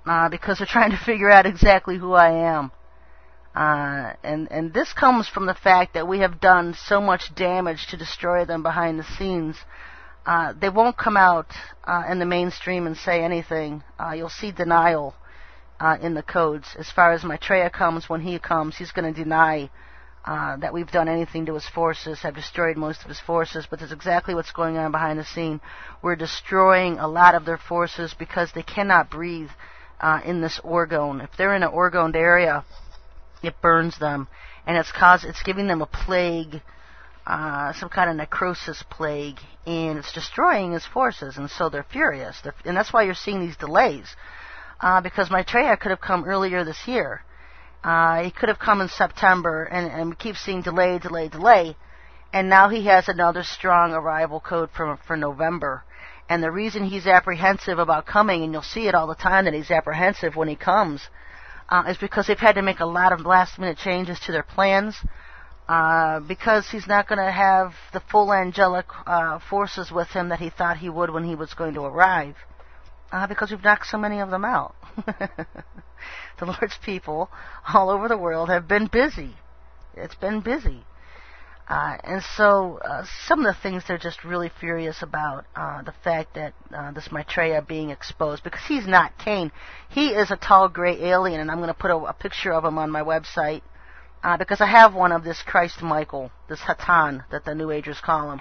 because they're trying to figure out exactly who I am. And this comes from the fact that we have done so much damage to destroy them behind the scenes. They won't come out in the mainstream and say anything. You'll see denial in the codes. As far as Maitreya comes, when he comes, he's going to deny that we've done anything to his forces, have destroyed most of his forces, but that's exactly what's going on behind the scene. We're destroying a lot of their forces because they cannot breathe in this orgone. If they're in an orgoned area, it burns them, and it's giving them a plague, some kind of necrosis plague, and it's destroying his forces, and so they're furious. And that's why you're seeing these delays, because Maitreya could have come earlier this year. He could have come in September, and we keep seeing delay, and now he has another strong arrival code for November. And the reason he's apprehensive about coming, and you'll see it all the time that he's apprehensive when he comes, is because they've had to make a lot of last-minute changes to their plans, because he's not going to have the full angelic forces with him that he thought he would when he was going to arrive, because we've knocked so many of them out. The Lord's people all over the world have been busy. It's been busy. And so some of the things they're just really furious about, the fact that this Maitreya being exposed, because he's not Cain. He is a tall gray alien, and I'm going to put a picture of him on my website, because I have one of this Christ Michael, this Hatan that the New Agers call him,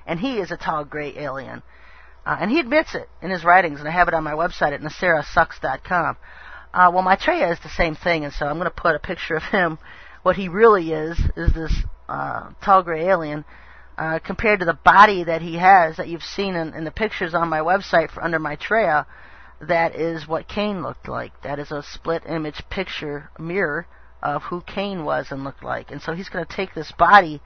and he is a tall gray alien. And he admits it in his writings, and I have it on my website at NasaraSucks.com. Well, Maitreya is the same thing, and so I'm going to put a picture of him. What he really is this tall gray alien, compared to the body that he has that you've seen in the pictures on my website under Maitreya. That is what Cain looked like. That is a split image picture mirror of who Cain was and looked like. And so he's going to take this body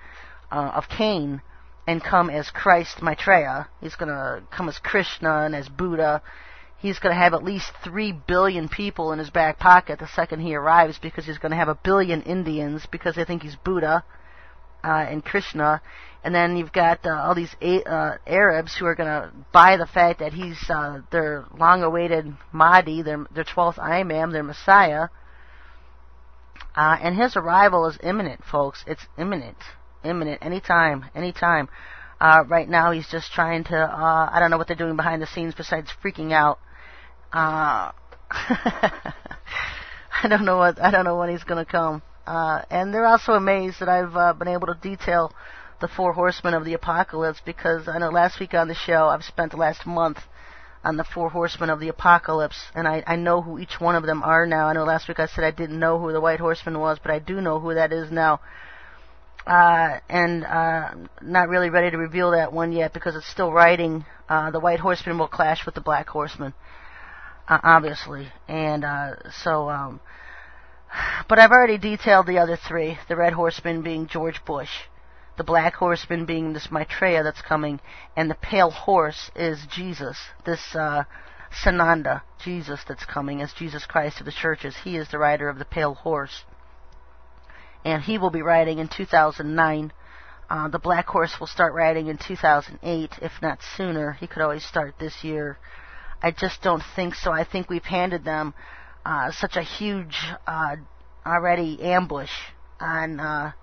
of Cain and come as Christ Maitreya. He's going to come as Krishna and as Buddha. He's going to have at least 3 billion people in his back pocket the second he arrives, because he's going to have 1 billion Indians because they think he's Buddha and Krishna. And then you've got all these Arabs who are going to buy the fact that he's their long-awaited Mahdi, their 12th Imam, their Messiah. And his arrival is imminent, folks. It's imminent. Anytime. Right now he's just trying to, I don't know what they're doing behind the scenes besides freaking out. I don't know when he's going to come. And they're also amazed that I've been able to detail the 4 horsemen of the apocalypse, because I know last week on the show I've spent the last month on the 4 horsemen of the apocalypse, and I know who each one of them are now. I know last week I said I didn't know who the white horseman was, but I do know who that is now. And not really ready to reveal that one yet, because it's still writing. The white horseman will clash with the black horseman, obviously. And but I've already detailed the other 3. The red horseman being George Bush, the black horseman being this Maitreya that's coming, and the pale horse is Jesus, this Sananda, Jesus that's coming as Jesus Christ of the churches. He is the rider of the pale horse. And he will be riding in 2009. The black horse will start riding in 2008, if not sooner. He could always start this year. I just don't think so. I think we've handed them such a huge already ambush on a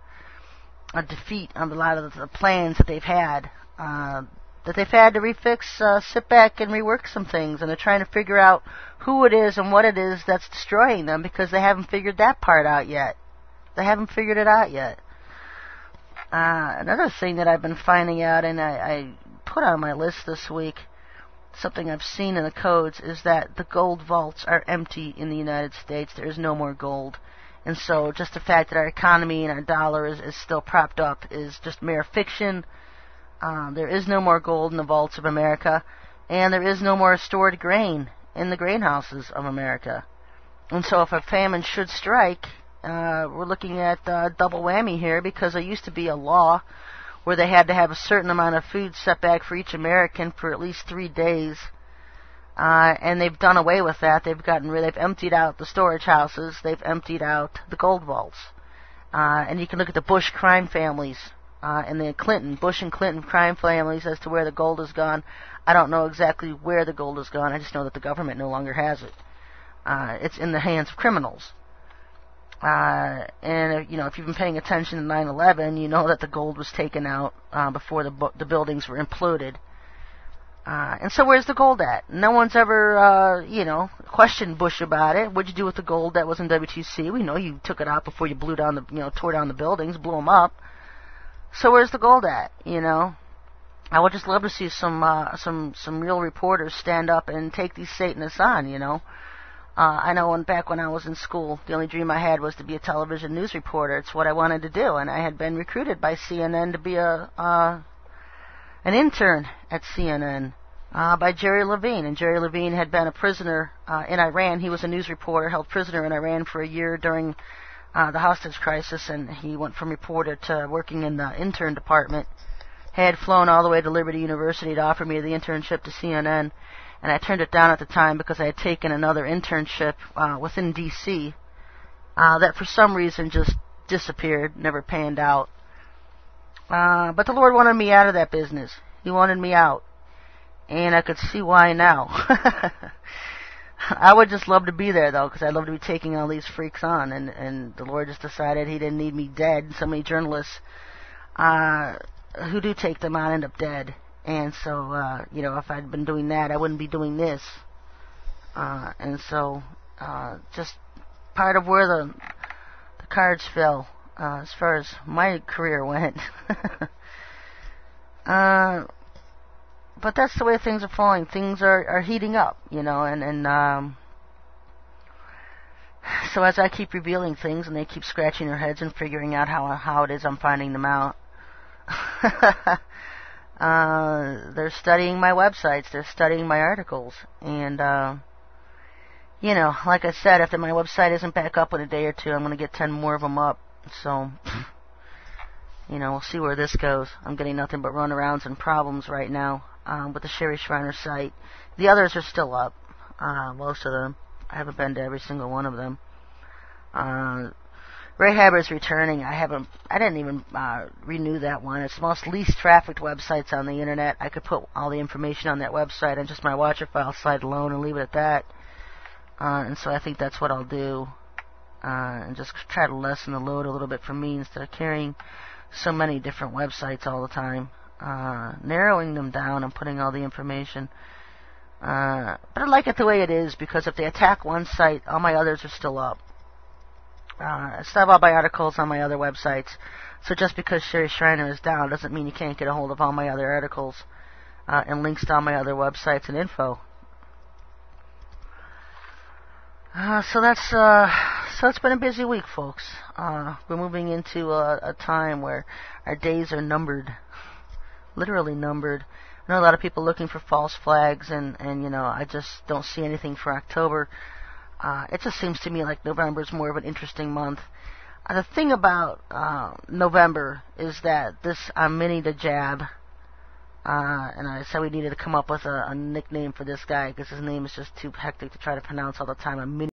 defeat on a lot of the plans that they've had. That they've had to refix, sit back and rework some things. And they're trying to figure out who it is and what it is that's destroying them, because they haven't figured that part out yet. They haven't figured it out yet. Another thing that I've been finding out, and I put on my list this week, something I've seen in the codes, is that the gold vaults are empty in the United States. There is no more gold. And so just the fact that our economy and our dollar is still propped up is just mere fiction. There is no more gold in the vaults of America, and there is no more stored grain in the grain houses of America. And so if a famine should strike, we're looking at double whammy here, because there used to be a law where they had to have a certain amount of food set back for each American for at least 3 days, and they've done away with that. They've emptied out the storage houses. They've emptied out the gold vaults, and you can look at the Bush crime families and the Bush and Clinton crime families as to where the gold has gone. I don't know exactly where the gold has gone. I just know that the government no longer has it. it's in the hands of criminals. And if you've been paying attention to 9/11, you know that the gold was taken out before the buildings were imploded. And so where's the gold at? No one's ever, questioned Bush about it. What'd you do with the gold that was in WTC? We know you took it out before you tore down the buildings, blew them up. So where's the gold at? I would just love to see some real reporters stand up and take these Satanists on. I know back when I was in school, the only dream I had was to be a television news reporter. It's what I wanted to do, and I had been recruited by CNN to be an intern at CNN by Jerry Levine. And Jerry Levine had been a prisoner in Iran. He was a news reporter, held prisoner in Iran for a year during the hostage crisis, and he went from reporter to working in the intern department. Had flown all the way to Liberty University to offer me the internship to CNN. And I turned it down at the time because I had taken another internship within D.C. That for some reason just disappeared, never panned out. But the Lord wanted me out of that business. He wanted me out. And I could see why now. I would just love to be there, though, because I'd love to be taking all these freaks on. And the Lord just decided He didn't need me dead. So many journalists who do take them on end up dead. And so, if I'd been doing that, I wouldn't be doing this. And so, just part of where the cards fell as far as my career went. But that's the way things are falling. Things are heating up, and so as I keep revealing things and they keep scratching their heads and figuring out how it is I'm finding them out, they're studying my websites, they're studying my articles, and, like I said, if my website isn't back up in a day or two, I'm going to get 10 more of them up, so, we'll see where this goes. I'm getting nothing but runarounds and problems right now, with the Sherry Shriner site. The others are still up, most of them. I haven't been to every single one of them. Rahab is returning. I didn't even renew that one. It's the most least trafficked websites on the internet. I could put all the information on that website on just my Watcher file site alone and leave it at that. And so I think that's what I'll do. And just try to lessen the load a little bit for me instead of carrying so many different websites all the time. Narrowing them down and putting all the information. But I like it the way it is, because if they attack one site, all my others are still up. I still have all my articles on my other websites. So just because Sherry Shriner is down doesn't mean you can't get a hold of all my other articles and links to all my other websites and info. So it's been a busy week, folks. We're moving into a time where our days are numbered, literally numbered. I know a lot of people looking for false flags, and I just don't see anything for October. It just seems to me like November is more of an interesting month. The thing about November is that I'm Minnie the Jab, and I said we needed to come up with a nickname for this guy because his name is just too hectic to try to pronounce all the time. I'm Minnie